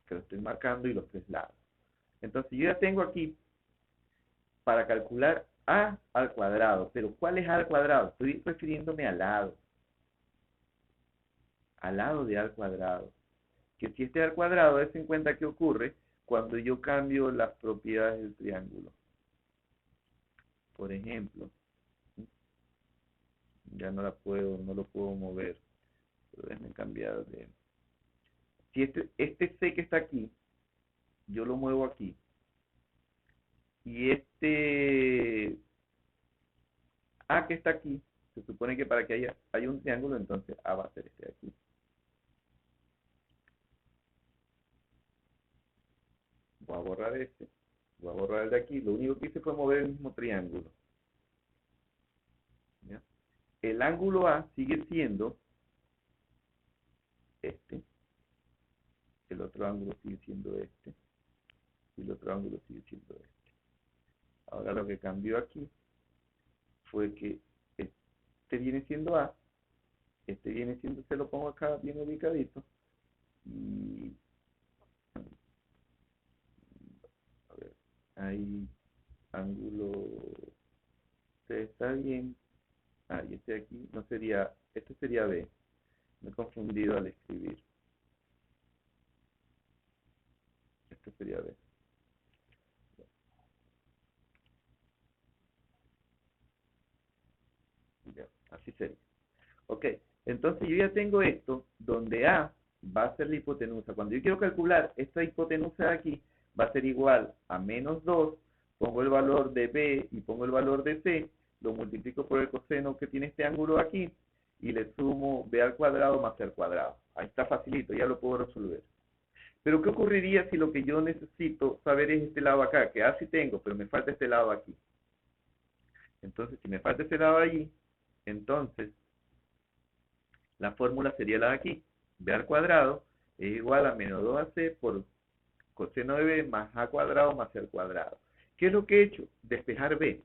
S1: que lo estoy marcando y los tres lados. Entonces, yo ya tengo aquí para calcular A al cuadrado. Pero ¿cuál es A al cuadrado? Estoy refiriéndome al lado de A al cuadrado. Que si este al cuadrado, es en cuenta que ocurre cuando yo cambio las propiedades del triángulo. Por ejemplo, ya no lo puedo mover. Pero déjenme cambiar de... Si este C que está aquí, yo lo muevo aquí. Y este A que está aquí, se supone que para que haya un triángulo, entonces A va a ser este de aquí. Voy a borrar este. Voy a borrar el de aquí. Lo único que hice fue mover el mismo triángulo. ¿Ya? El ángulo A sigue siendo este. El otro ángulo sigue siendo este. Y el otro ángulo sigue siendo este. Ahora lo que cambió aquí fue que este viene siendo A. Este viene siendo, se lo pongo acá bien ubicadito. Y a ver, ahí ángulo C está bien. Y este de aquí no sería, este sería B. Me he confundido al escribir. Este sería B. Ya, así sería. Ok, entonces yo ya tengo esto, donde A va a ser la hipotenusa. Cuando yo quiero calcular esta hipotenusa de aquí, va a ser igual a menos 2, pongo el valor de B y pongo el valor de C, lo multiplico por el coseno que tiene este ángulo aquí, y le sumo B al cuadrado más C al cuadrado. Ahí está facilito, ya lo puedo resolver. Pero ¿qué ocurriría si lo que yo necesito saber es este lado acá? Que A sí tengo, pero me falta este lado aquí. Entonces, si me falta este lado allí, entonces la fórmula sería la de aquí. B al cuadrado es igual a menos 2AC por coseno de B más A cuadrado más C al cuadrado. ¿Qué es lo que he hecho? Despejar B.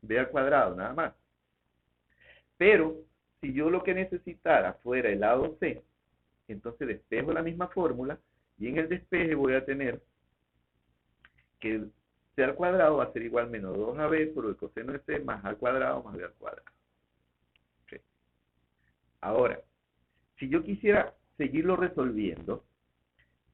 S1: B al cuadrado, nada más. Pero, si yo lo que necesitara fuera el lado C, entonces despejo la misma fórmula y en el despeje voy a tener que C al cuadrado va a ser igual a menos 2AB por el coseno de C más A al cuadrado más B al cuadrado. Okay. Ahora, si yo quisiera seguirlo resolviendo,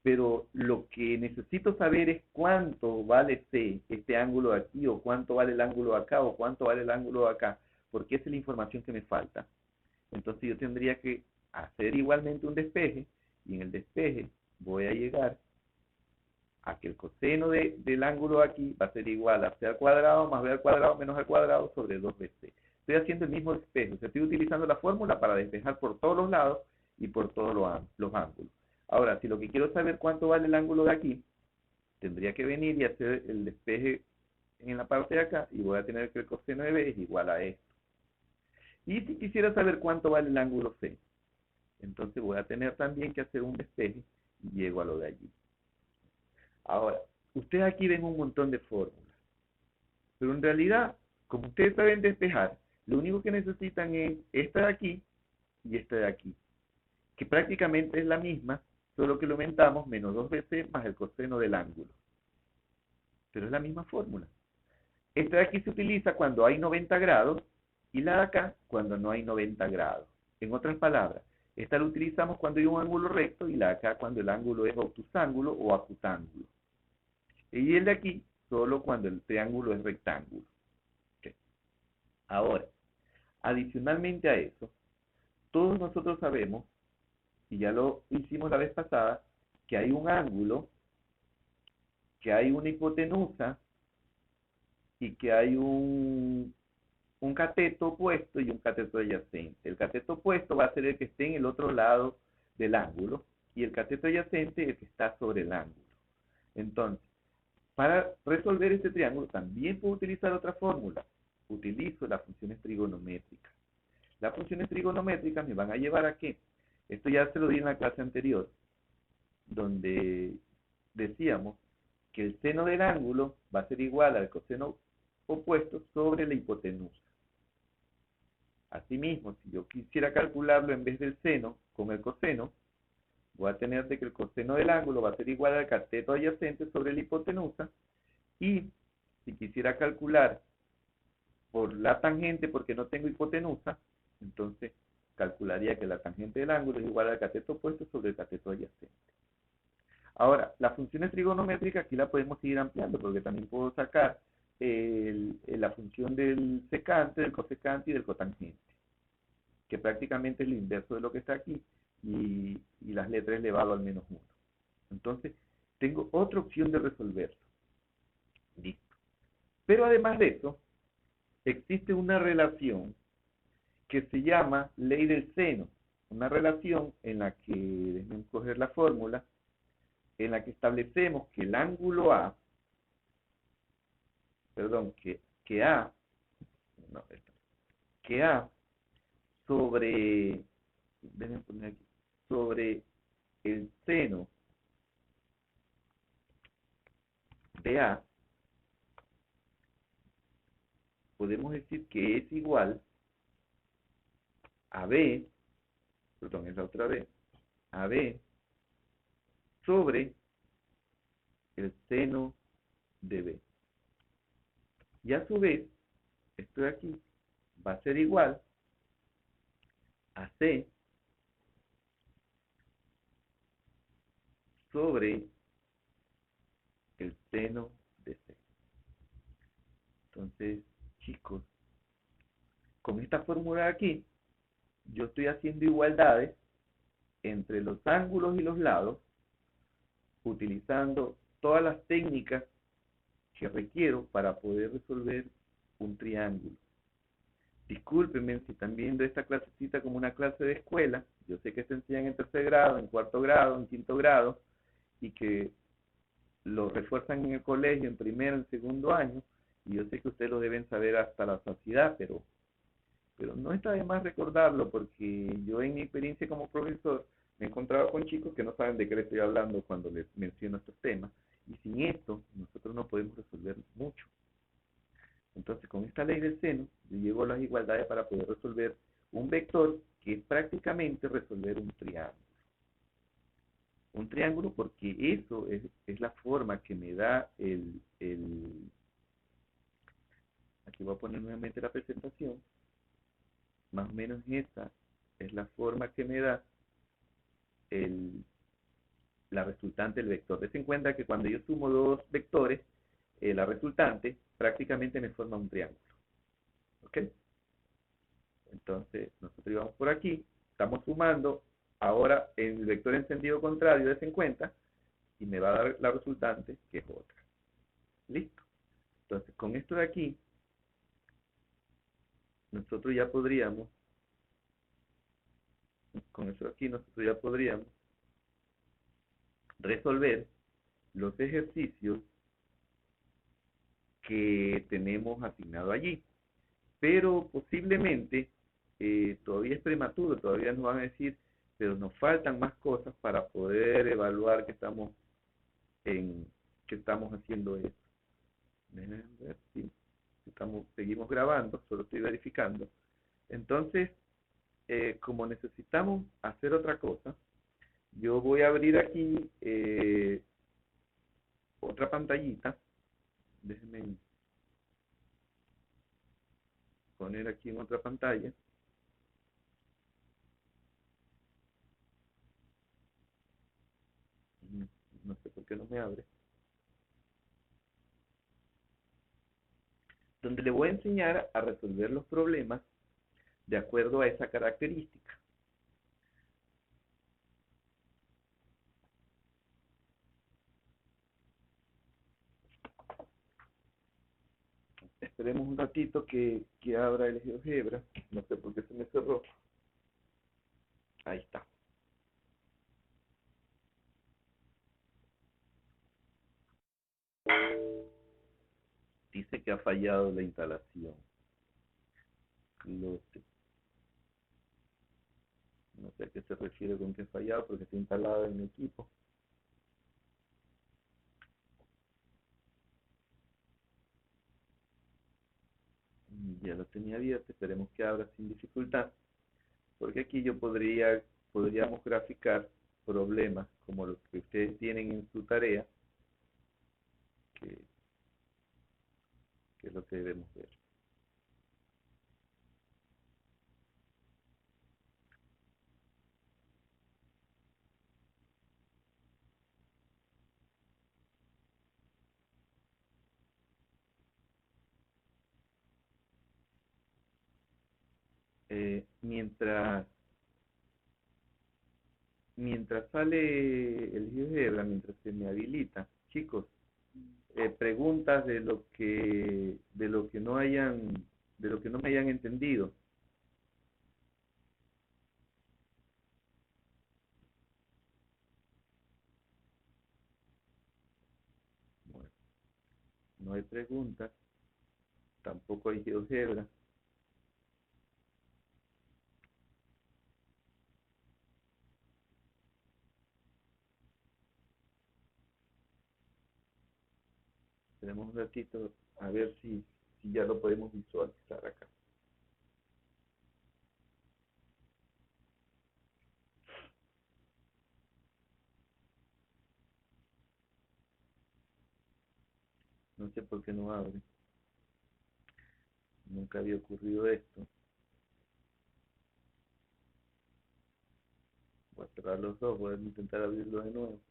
S1: pero lo que necesito saber es cuánto vale C, este ángulo de aquí, o cuánto vale el ángulo de acá, o cuánto vale el ángulo de acá, porque esa es la información que me falta. Entonces yo tendría que hacer igualmente un despeje, y en el despeje voy a llegar a que el coseno del ángulo aquí va a ser igual a c al cuadrado más b al cuadrado menos al cuadrado sobre 2bc. Estoy haciendo el mismo despejo, o sea, estoy utilizando la fórmula para despejar por todos los lados y por todos los ángulos. Ahora, si lo que quiero saber cuánto vale el ángulo de aquí, tendría que venir y hacer el despeje en la parte de acá y voy a tener que el coseno de b es igual a esto. Y si quisiera saber cuánto vale el ángulo C, entonces voy a tener también que hacer un despeje y llego a lo de allí. Ahora, ustedes aquí ven un montón de fórmulas, pero en realidad, como ustedes saben despejar, lo único que necesitan es esta de aquí y esta de aquí, que prácticamente es la misma, solo que lo aumentamos menos 2bc más el coseno del ángulo. Pero es la misma fórmula. Esta de aquí se utiliza cuando hay 90 grados y la de acá cuando no hay 90 grados. En otras palabras, esta la utilizamos cuando hay un ángulo recto y la de acá cuando el ángulo es obtusángulo o acutángulo. Y el de aquí solo cuando el triángulo es rectángulo. Okay. Ahora, adicionalmente a eso, todos nosotros sabemos, y ya lo hicimos la vez pasada, que hay un ángulo, que hay una hipotenusa y que hay un cateto opuesto y un cateto adyacente. El cateto opuesto va a ser el que esté en el otro lado del ángulo y el cateto adyacente el que está sobre el ángulo. Entonces, para resolver este triángulo también puedo utilizar otra fórmula. Utilizo las funciones trigonométricas. Las funciones trigonométricas me van a llevar a qué. Esto ya se lo di en la clase anterior, donde decíamos que el seno del ángulo va a ser igual al coseno opuesto sobre la hipotenusa. Asimismo, si yo quisiera calcularlo en vez del seno con el coseno, voy a tener de que el coseno del ángulo va a ser igual al cateto adyacente sobre la hipotenusa, y si quisiera calcular por la tangente, porque no tengo hipotenusa, entonces calcularía que la tangente del ángulo es igual al cateto opuesto sobre el cateto adyacente. Ahora, las funciones trigonométricas aquí la podemos seguir ampliando, porque también puedo sacar la función del secante, del cosecante y del cotangente, que prácticamente es lo inverso de lo que está aquí, y las letras elevado al menos 1. Entonces, tengo otra opción de resolverlo. Listo. Pero además de eso, existe una relación que se llama ley del seno, una relación en la que, déjenme coger la fórmula, en la que establecemos que el ángulo A, perdón, que A sobre, déjenme poner aquí, sobre el seno de A, podemos decir que es igual a B, perdón, es la otra B, a B sobre el seno de B. Y a su vez, esto de aquí va a ser igual a C sobre el seno de C. Entonces, chicos, con esta fórmula de aquí, yo estoy haciendo igualdades entre los ángulos y los lados, utilizando todas las técnicas que requiero para poder resolver un triángulo. Discúlpenme si están viendo esta clasecita como una clase de escuela. Yo sé que se enseñan en tercer grado, en cuarto grado, en quinto grado, y que lo refuerzan en el colegio, en primero, en segundo año, y yo sé que ustedes lo deben saber hasta la saciedad, pero no está de más recordarlo, porque yo en mi experiencia como profesor me he encontrado con chicos que no saben de qué les estoy hablando cuando les menciono estos temas, y sin esto nosotros no podemos resolver mucho. Entonces, con esta ley del seno, yo llego a las igualdades para poder resolver un vector, que es prácticamente resolver un triángulo. Un triángulo, porque eso es la forma que me da aquí voy a poner nuevamente la presentación, más o menos esa es la forma que me da la resultante del vector. Ten en cuenta que cuando yo sumo dos vectores, la resultante prácticamente me forma un triángulo. ¿Ok? Entonces, nosotros íbamos por aquí, estamos sumando, ahora el vector en sentido contrario, den en cuenta, y me va a dar la resultante, que es otra. Listo. Entonces, con esto de aquí, nosotros ya podríamos, con eso de aquí, nosotros ya podríamos resolver los ejercicios que tenemos asignado allí. Pero posiblemente todavía es prematuro, todavía nos van a decir, pero nos faltan más cosas para poder evaluar en, que estamos haciendo esto. Déjenme ver si seguimos grabando, solo estoy verificando. Entonces, como necesitamos hacer otra cosa, yo voy a abrir aquí otra pantallita. Déjenme poner aquí en otra pantalla. No sé por qué no me abre. Donde le voy a enseñar a resolver los problemas de acuerdo a esa característica. Esperemos un ratito que abra el GeoGebra. No sé por qué se me cerró. Ahí está. Dice que ha fallado la instalación. No sé a qué se refiere con que ha fallado porque está instalado en mi equipo. Ya lo tenía abierto. Esperemos que abra sin dificultad. Porque aquí podríamos graficar problemas como los que ustedes tienen en su tarea, que, que es lo que debemos ver. Mientras sale el GeoGebra, mientras se me habilita, chicos, preguntas de lo que no me hayan entendido. Bueno, no hay preguntas, tampoco hay GeoGebra. Tenemos un ratito a ver si ya lo podemos visualizar acá. No sé por qué no abre. Nunca había ocurrido esto. Voy a cerrar los dos, voy a intentar abrirlo de nuevo.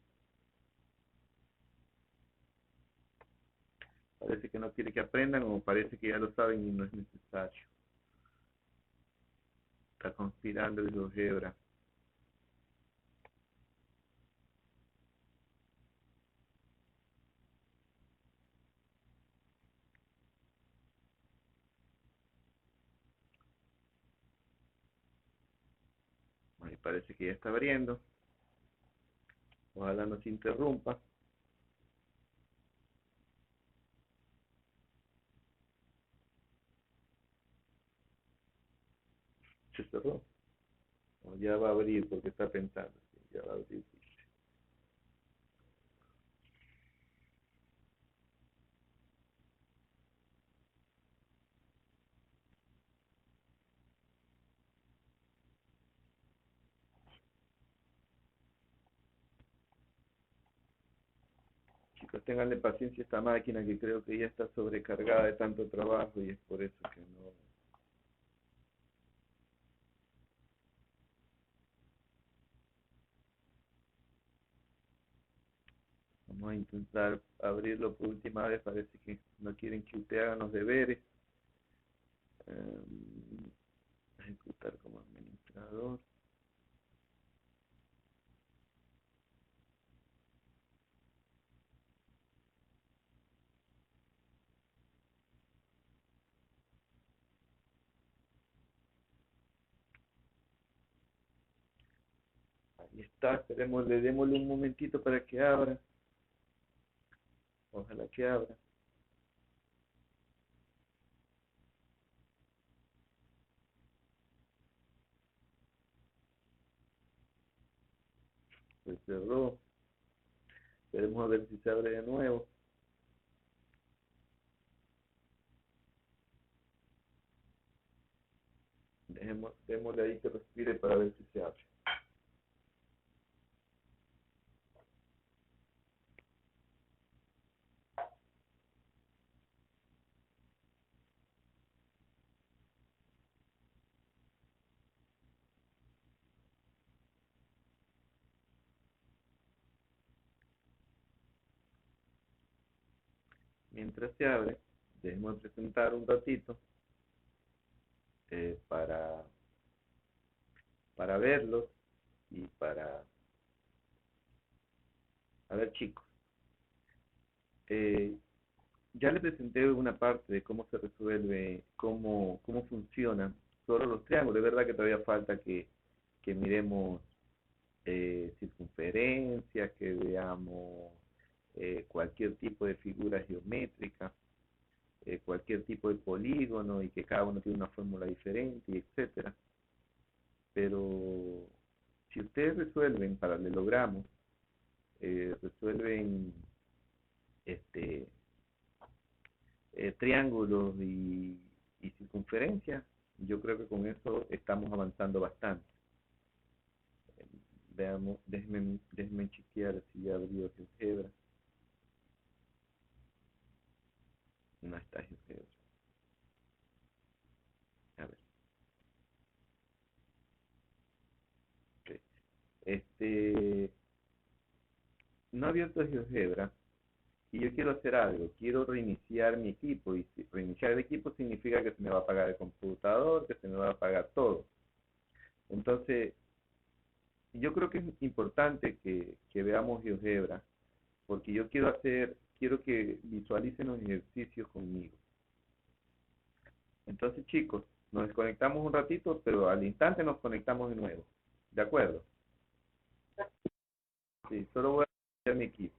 S1: Parece que no quiere que aprendan o parece que ya lo saben y no es necesario. Está conspirando el GeoGebra. Ahí parece que ya está abriendo. Ojalá no se interrumpa. Se cerró. O ya va a abrir porque está pensando. Sí, ya va a abrir. Chicos, tenganle paciencia a esta máquina que creo que ya está sobrecargada de tanto trabajo y es por eso que no. Vamos a intentar abrirlo por última vez. Parece que no quieren que usted haga los deberes. Ejecutar como administrador. Ahí está, démosle un momentito para que abra. Ojalá que abra. Se cerró. Esperemos a ver si se abre de nuevo. Démosle ahí que respire para ver si se abre. Mientras se abre, dejemos presentar un ratito para verlos y para... A ver, chicos, eh, ya les presenté una parte de cómo se resuelve, cómo funcionan solo los triángulos. De verdad que todavía falta que miremos circunferencias, que veamos cualquier tipo de figura geométrica, cualquier tipo de polígono y que cada uno tiene una fórmula diferente, y etcétera. Pero si ustedes resuelven paralelogramos, resuelven este, triángulos y circunferencias, yo creo que con eso estamos avanzando bastante. Veamos, déjenme chequear si ya abrió GeoGebra. No está GeoGebra. A ver. Ok. No ha abierto GeoGebra y yo quiero hacer algo. Quiero reiniciar mi equipo y si reiniciar el equipo significa que se me va a apagar el computador, que se me va a apagar todo. Entonces, yo creo que es importante que veamos GeoGebra porque yo quiero que visualicen los ejercicios conmigo. Entonces, chicos, nos desconectamos un ratito, pero al instante nos conectamos de nuevo. ¿De acuerdo? Sí, solo voy a hacer mi equipo.